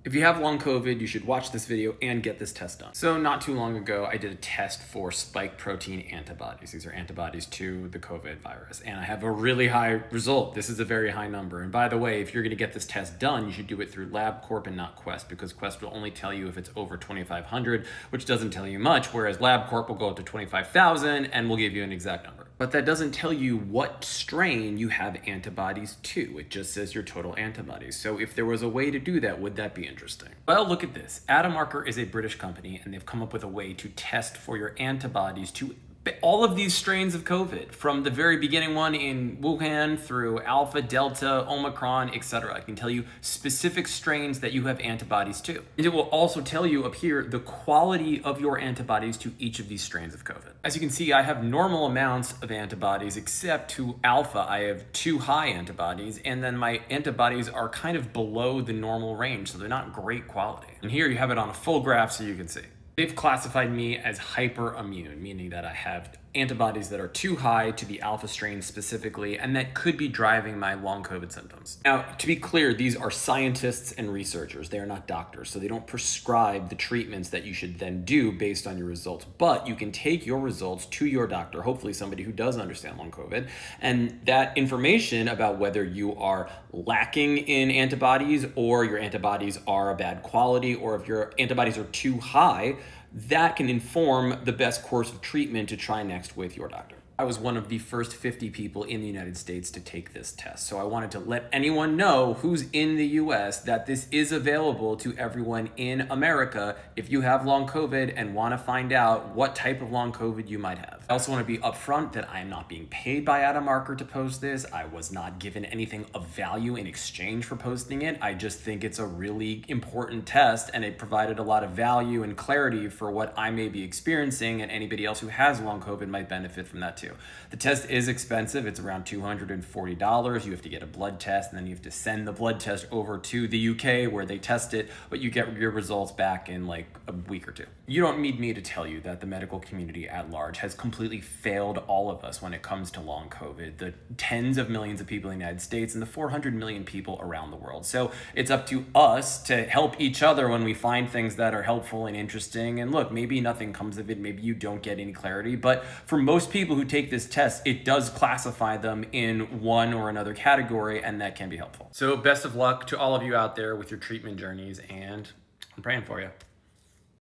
If you have long COVID, you should watch this video and get this test done. So not too long ago, I did a test for spike protein antibodies. These are antibodies to the COVID virus, and I have a really high result. This is a very high number. And by the way, if you're gonna get this test done, you should do it through LabCorp and not Quest, because Quest will only tell you if it's over 2,500, which doesn't tell you much, whereas LabCorp will go up to 25,000 and will give you an exact number. But that doesn't tell you what strain you have antibodies to. It just says your total antibodies. So if there was a way to do that, would that be interesting? Well, look at this. Atomarker is a British company, and they've come up with a way to test for your antibodies to all of these strains of COVID, from the very beginning one in Wuhan through Alpha, Delta, Omicron, etc. I can tell you specific strains that you have antibodies to. And it will also tell you up here the quality of your antibodies to each of these strains of COVID. As you can see, I have normal amounts of antibodies, except to Alpha, I have too high antibodies, and then my antibodies are kind of below the normal range, so they're not great quality. And here you have it on a full graph so you can see. They've classified me as hyperimmune, meaning that I have antibodies that are too high to the alpha strain specifically, and that could be driving my long COVID symptoms. Now, to be clear, these are scientists and researchers. They are not doctors, so they don't prescribe the treatments that you should then do based on your results. But you can take your results to your doctor, hopefully somebody who does understand long COVID, and that information about whether you are lacking in antibodies or your antibodies are a bad quality, or if your antibodies are too high, that can inform the best course of treatment to try next with your doctor. I was one of the first 50 people in the United States to take this test. So I wanted to let anyone know who's in the US that this is available to everyone in America if you have long COVID and want to find out what type of long COVID you might have. I also want to be upfront that I am not being paid by Atomarker to post this. I was not given anything of value in exchange for posting it. I just think it's a really important test, and it provided a lot of value and clarity for what I may be experiencing, and anybody else who has long COVID might benefit from that too. The test is expensive. It's around $240. You have to get a blood test, and then you have to send the blood test over to the UK where they test it, but you get your results back in like a week or two. You don't need me to tell you that the medical community at large has completely failed all of us when it comes to long COVID, the tens of millions of people in the United States and the 400 million people around the world. So it's up to us to help each other when we find things that are helpful and interesting. And look, maybe nothing comes of it. Maybe you don't get any clarity, but for most people who take this test, it does classify them in one or another category, and that can be helpful. So best of luck to all of you out there with your treatment journeys, and I'm praying for you.